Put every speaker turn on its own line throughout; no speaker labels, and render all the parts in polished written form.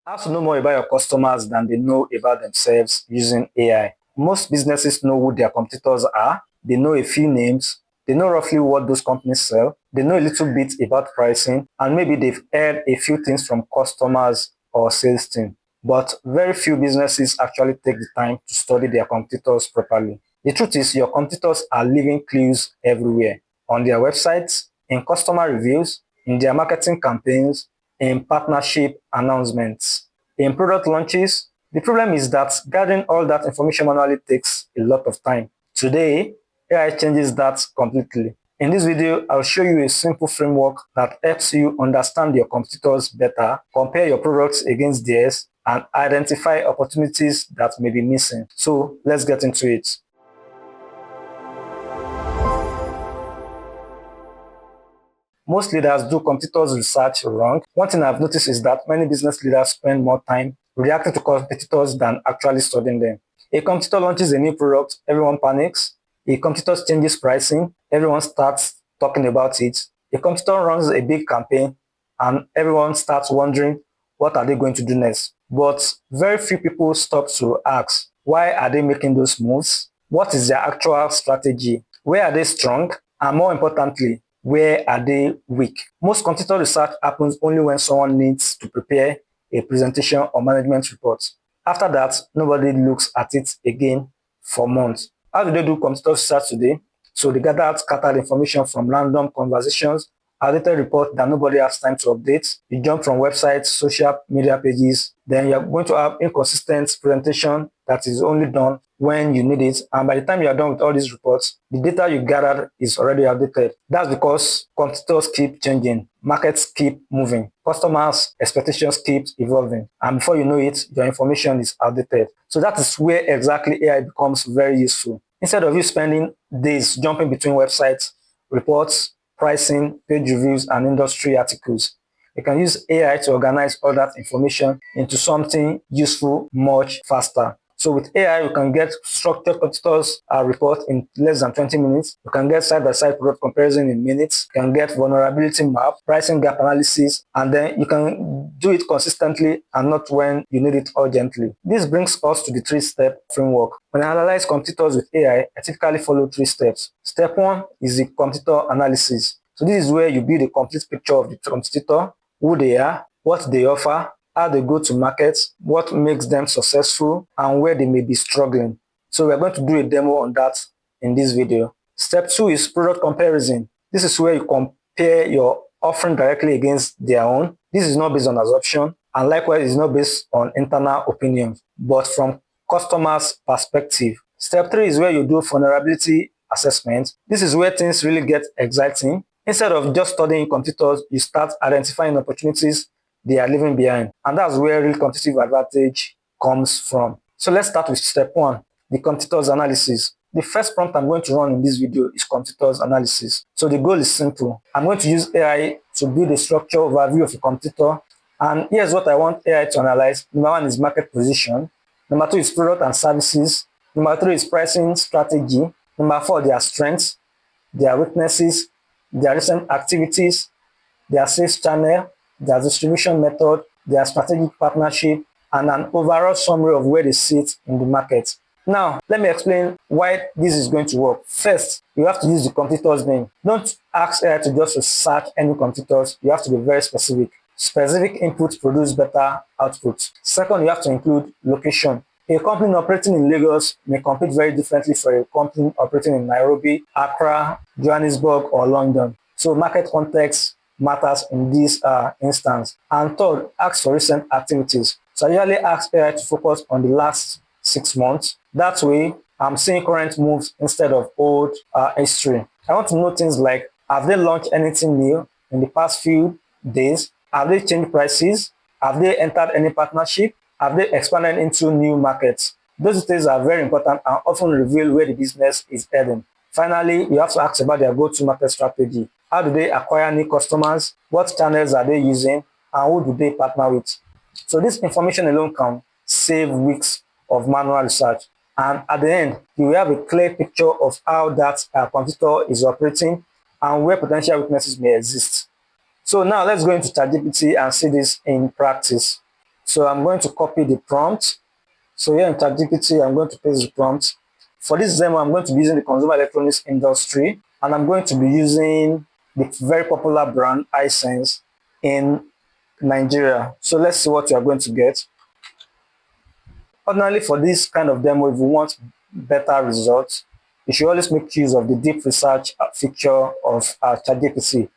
How to know more about your customers than they know about themselves using AI. Most businesses know who their competitors are. They know a few names. They know roughly what those companies sell. They know a little bit about pricing, and maybe they've heard a few things from customers or sales team. But very few businesses actually take the time to study their competitors properly. The truth is, your competitors are leaving clues everywhere on their websites, in customer reviews, in their marketing campaigns, in partnership announcements, in product launches. The problem is that gathering all that information manually takes a lot of time. Today, AI changes that completely. In this video, I'll show you a simple framework that helps you understand your competitors better, compare your products against theirs, and identify opportunities that may be missing. So let's get into it. Most leaders do competitors research wrong. One thing I've noticed is that many business leaders spend more time reacting to competitors than actually studying them. A competitor launches a new product, everyone panics. A competitor changes pricing, everyone starts talking about it. A competitor runs a big campaign and everyone starts wondering what are they going to do next. But very few people stop to ask, why are they making those moves? What is their actual strategy? Where are they strong? And more importantly, where are they weak? Most competitor research happens only when someone needs to prepare a presentation or management report. After that, nobody looks at it again for months. How do they do competitor research today? So they gather scattered information from random conversations, outdated report that nobody has time to update. You jump from websites, social media pages, then you're going to have inconsistent presentation that is only done when you need it. And by the time you are done with all these reports, the data you gathered is already outdated. That's because competitors keep changing, markets keep moving, customers' expectations keep evolving. And before you know it, your information is outdated. So that is where exactly AI becomes very useful. Instead of you spending days jumping between websites, reports, pricing, page reviews, and industry articles, you can use AI to organize all that information into something useful much faster. So with AI, you can get structured competitors report in less than 20 minutes. You can get side-by-side product comparison in minutes. You can get vulnerability map, pricing gap analysis, and then you can do it consistently and not when you need it urgently. This brings us to the three-step framework. When I analyze competitors with AI, I typically follow three steps. Step one is the competitor analysis. So this is where you build a complete picture of the competitor, who they are, what they offer, how they go to market, what makes them successful, and where they may be struggling. So we're going to do a demo on that in this video. Step two is product comparison. This is where you compare your offering directly against their own. This is not based on assumption, and likewise it's not based on internal opinion, but from customers' perspective. Step three is where you do vulnerability assessment. This is where things really get exciting. Instead of just studying competitors, you start identifying opportunities they are leaving behind. And that's where real competitive advantage comes from. So let's start with step one, the competitors analysis. The first prompt I'm going to run in this video is competitors analysis. So the goal is simple. I'm going to use AI to build a structured overview of a competitor. And here's what I want AI to analyze. Number one is market position. Number two is product and services. Number three is pricing strategy. Number four, their strengths, their weaknesses, their recent activities, their sales channel, their distribution method, their strategic partnership, and an overall summary of where they sit in the market. Now, let me explain why this is going to work. First, you have to use the competitor's name. Don't ask AI to just search any competitors. You have to be very specific. Specific inputs produce better outputs. Second, you have to include location. A company operating in Lagos may compete very differently for a company operating in Nairobi, Accra, Johannesburg, or London. So market context matters in this instance. And third, ask for recent activities. So I usually ask AI to focus on the last 6 months. That way, I'm seeing current moves instead of old history. I want to know things like, have they launched anything new in the past few days? Have they changed prices? Have they entered any partnership? Have they expanded into new markets? Those details are very important and often reveal where the business is heading. Finally, you have to ask about their go-to-market strategy. How do they acquire new customers? What channels are they using? And who do they partner with? So this information alone can save weeks of manual research. And at the end, you will have a clear picture of how that competitor is operating and where potential weaknesses may exist. So now let's go into ChatGPT and see this in practice. So I'm going to copy the prompt. So here in ChatGPT, I'm going to paste the prompt. For this demo, I'm going to be using the consumer electronics industry, and I'm going to be using the very popular brand Hisense in Nigeria. So let's see what you are going to get. Ordinarily, for this kind of demo, if you want better results, you should always make use of the deep research feature of ChatGPT.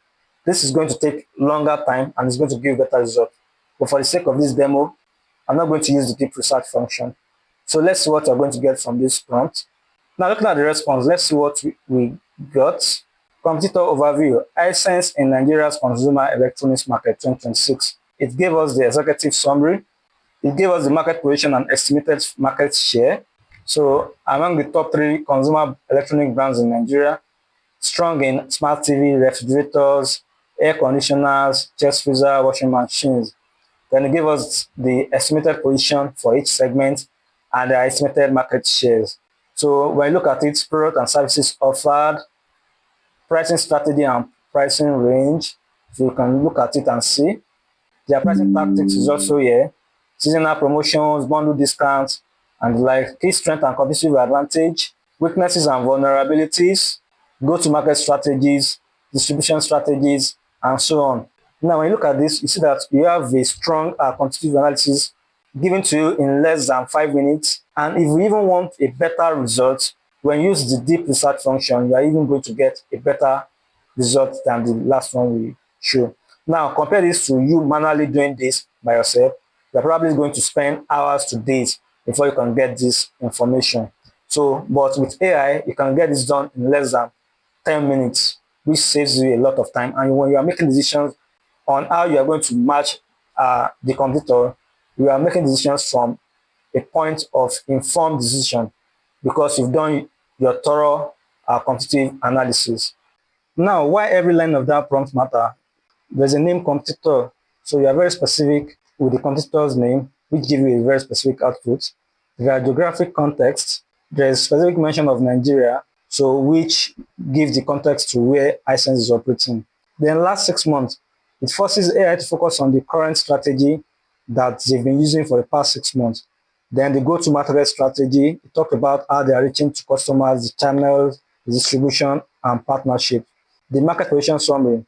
This is going to take longer time and it's going to give better results. But for the sake of this demo, I'm not going to use the deep research function. So let's see what we're going to get from this prompt. Now looking at the response, let's see what we got. Competitor overview, Hisense in Nigeria's consumer electronics market 2026. It gave us the executive summary. It gave us the market position and estimated market share. So among the top 3 consumer electronic brands in Nigeria, strong in smart TV, refrigerators, air conditioners, chest freezer, washing machines. Then it gave us the estimated position for each segment and the estimated market shares. So when you look at it, product and services offered, pricing strategy and pricing range, so you can look at it and see. Their pricing tactics is also here. Seasonal promotions, bundle discounts, and like key strength and competitive advantage, weaknesses and vulnerabilities, go-to-market strategies, distribution strategies, and so on. Now, when you look at this, you see that you have a strong competitive analysis given to you in less than 5 minutes. And if you even want a better result, when you use the deep research function, you are even going to get a better result than the last one we showed. Now, compare this to you manually doing this by yourself. You're probably going to spend hours to days before you can get this information. So, but with AI, you can get this done in less than 10 minutes, which saves you a lot of time. And when you are making decisions on how you are going to match the computer, you are making decisions from a point of informed decision because you've done your thorough competitive analysis. Now, why every line of that prompt matter? There's a name competitor, so you are very specific with the competitor's name, which gives you a very specific output. There are geographic context. There is specific mention of Nigeria, so which gives the context to where Hisense is operating. Then last 6 months, it forces AI to focus on the current strategy that they've been using for the past 6 months. Then the go-to-market strategy, it talked about how they are reaching to customers, the channels, the distribution, and partnership. The market position summary,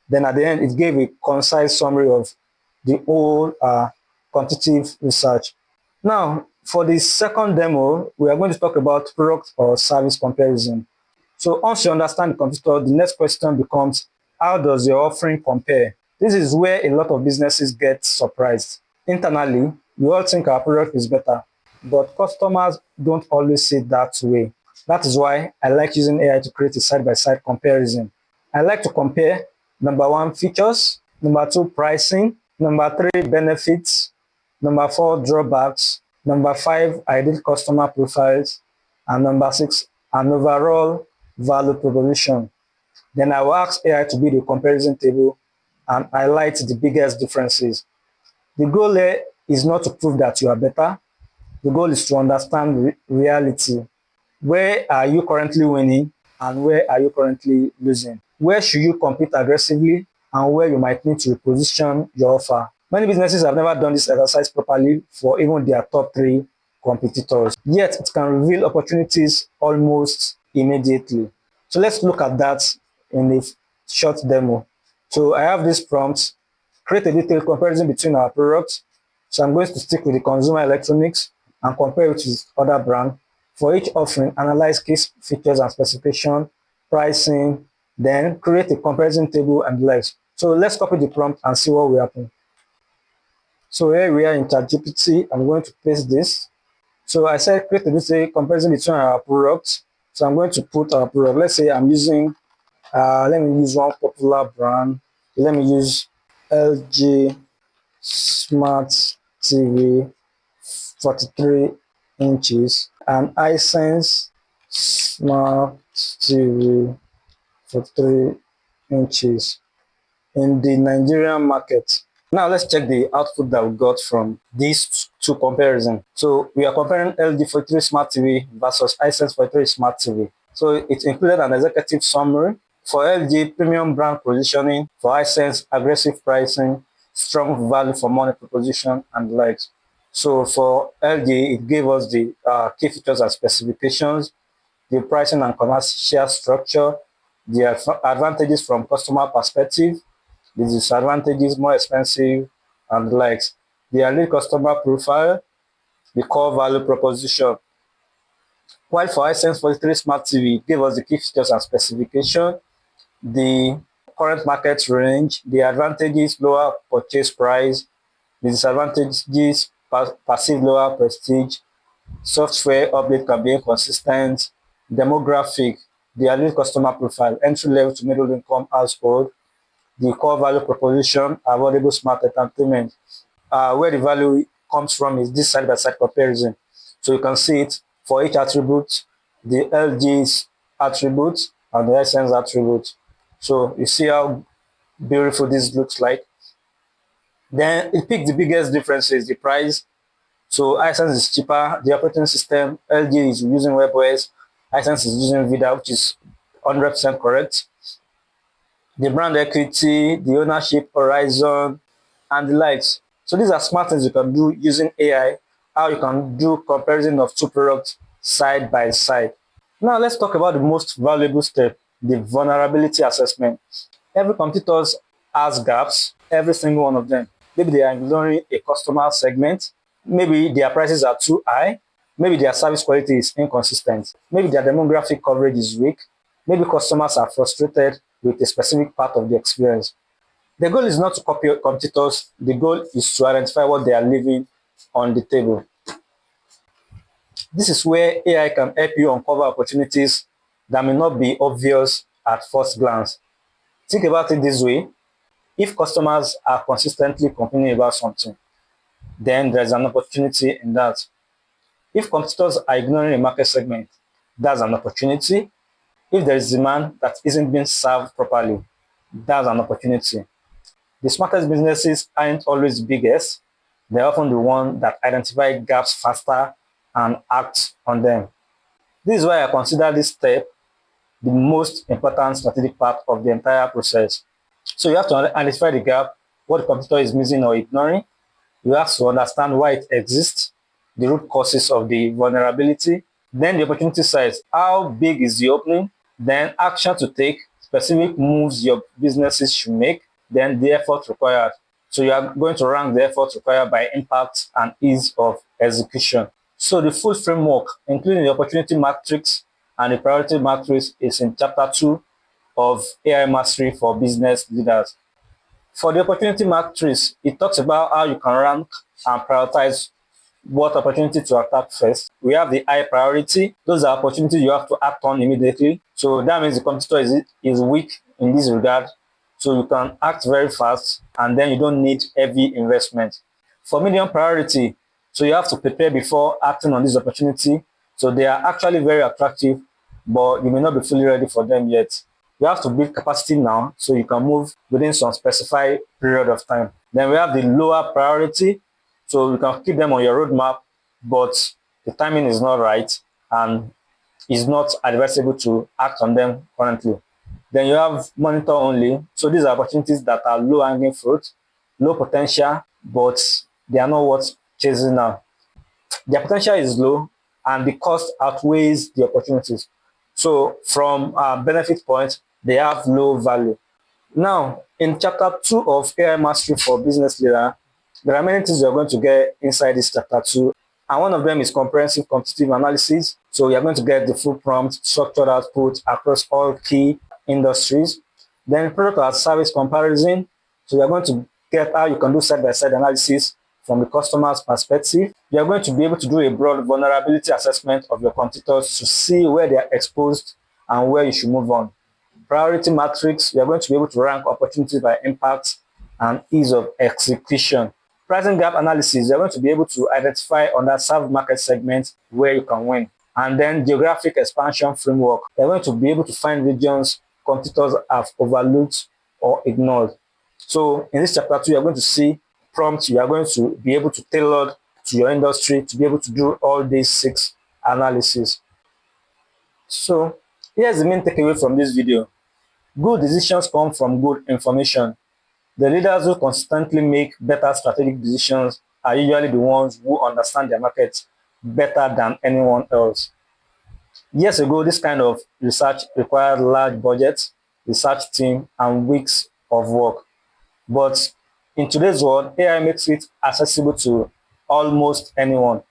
then at the end, it gave a concise summary of the whole quantitative research. Now, for the second demo, we are going to talk about product or service comparison. So once you understand the competitor, the next question becomes, how does your offering compare? This is where a lot of businesses get surprised. Internally, we all think our product is better, but customers don't always see it that way. That is why I like using AI to create a side-by-side comparison. I like to compare number 1, features, number 2, pricing, number 3, benefits, number 4, drawbacks, number 5, ideal customer profiles, and number 6, an overall value proposition. Then I will ask AI to build a comparison table and highlight the biggest differences. The goal here is not to prove that you are better. The goal is to understand reality. Where are you currently winning and where are you currently losing? Where should you compete aggressively and where you might need to reposition your offer? Many businesses have never done this exercise properly for even their top 3 competitors. Yet it can reveal opportunities almost immediately. So let's look at that in a short demo. So I have this prompt, create a detailed comparison between our products. So I'm going to stick with the consumer electronics and compare it with other brands. For each offering, analyze key features and specification, pricing, then create a comparison table and the likes. So let's copy the prompt and see what will happen. So here we are in ChatGPT. I'm going to paste this. So I said create a comparison between our products. So I'm going to put our product. Let's say I'm using, let me use one popular brand. Let me use LG Smart TV 43 inches and Hisense Smart TV 43 inches in the Nigerian market. Now let's check the output that we got from these 2 comparisons. So we are comparing LG 43 Smart TV versus Hisense 43 Smart TV. So it included an executive summary. For LG, premium brand positioning. For Hisense, aggressive pricing. strong value for money proposition, and the likes. So for LG, it gave us the key features and specifications, the pricing and commercial structure, the advantages from customer perspective, the disadvantages, more expensive, and the likes. The elite customer profile, the core value proposition. While for Hisense 43 Smart TV, it gave us the key features and specification, the current market range, the advantages, lower purchase price, the disadvantages, perceived lower prestige, software update can be inconsistent, demographic, the elite customer profile, entry level to middle income household, the core value proposition, affordable smart entertainment. Where the value comes from is this side by side comparison. So you can see it for each attribute, the LG's attribute and the Hisense attribute. So you see how beautiful this looks like. Then it picked the biggest differences, the price. So Hisense is cheaper, the operating system, LG is using WebOS, Hisense is using VIDA, which is 100% correct. The brand equity, the ownership horizon, and the likes. So these are smart things you can do using AI, how you can do comparison of two products side by side. Now let's talk about the most valuable step, the vulnerability assessment. Every competitor has gaps, every single one of them. Maybe they are ignoring a customer segment, maybe their prices are too high, maybe their service quality is inconsistent, maybe their demographic coverage is weak, maybe customers are frustrated with a specific part of the experience. The goal is not to copy competitors, the goal is to identify what they are leaving on the table. This is where AI can help you uncover opportunities that may not be obvious at first glance. Think about it this way: if customers are consistently complaining about something, then there's an opportunity in that. If competitors are ignoring a market segment, that's an opportunity. If there is demand that isn't being served properly, that's an opportunity. The smartest businesses aren't always the biggest. They're often the ones that identify gaps faster and act on them. This is why I consider this step the most important strategic part of the entire process. So you have to identify the gap, what the competitor is missing or ignoring. You have to understand why it exists, the root causes of the vulnerability, then the opportunity size, how big is the opening, then action to take, specific moves your businesses should make, then the effort required. So you are going to rank the effort required by impact and ease of execution. So the full framework, including the opportunity matrix and the priority matrix, is in chapter 2 of AI Mastery for Business Leaders. For the opportunity matrix, it talks about how you can rank and prioritize what opportunity to attack first. We have the high priority. Those are opportunities you have to act on immediately. So that means the competitor is weak in this regard. So you can act very fast and then you don't need heavy investment. For medium priority, so you have to prepare before acting on this opportunity. So they are actually very attractive, but you may not be fully ready for them yet. You have to build capacity now so you can move within some specified period of time. Then we have the lower priority. So you can keep them on your roadmap, but the timing is not right and is not advisable to act on them currently. Then you have monitor only. So these are opportunities that are low hanging fruit, low potential, but they are not worth chasing now. Their potential is low and the cost outweighs the opportunities. So from a benefit point, they have low value. Now, in chapter 2 of AI Mastery for Business Leader, there are many things you're going to get inside this chapter 2. And one of them is comprehensive competitive analysis. So you're going to get the full prompt, structured output across all key industries. Then product or service comparison. So you're going to get how you can do side-by-side analysis from the customer's perspective. You're going to be able to do a broad vulnerability assessment of your competitors to see where they are exposed and where you should move on. Priority matrix, you're going to be able to rank opportunities by impact and ease of execution. Pricing gap analysis, you're going to be able to identify underserved market segments where you can win. And then geographic expansion framework, you're going to be able to find regions competitors have overlooked or ignored. So in this chapter 2, you're going to see prompts you are going to be able to tailor to your industry to be able to do all these 6 analyses. So here's the main takeaway from this video. Good decisions come from good information. The leaders who consistently make better strategic decisions are usually the ones who understand their market better than anyone else. Years ago, this kind of research required large budgets, research team, and weeks of work. But in today's world, AI makes it accessible to almost anyone.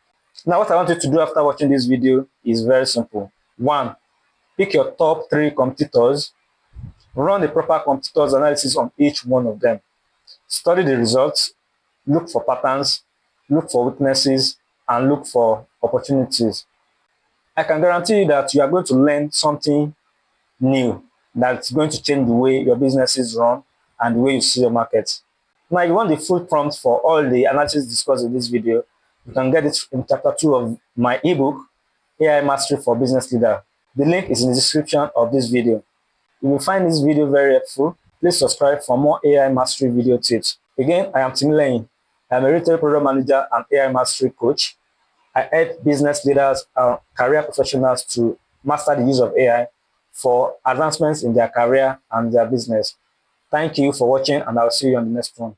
Now, what I want you to do after watching this video is very simple. One, pick your top 3 competitors, run a proper competitors analysis on each one of them. Study the results, look for patterns, look for weaknesses, and look for opportunities. I can guarantee you that you are going to learn something new that's going to change the way your business is run and the way you see your market. Now, if you want the full prompt for all the analysis discussed in this video, you can get it in chapter 2 of my ebook, AI Mastery for Business Leader. The link is in the description of this video. If you find this video very helpful, please subscribe for more AI Mastery video tips. Again, I am Tim Lane. I am a retail program manager and AI Mastery coach. I help business leaders and career professionals to master the use of AI for advancements in their career and their business. Thank you for watching, and I'll see you on the next one.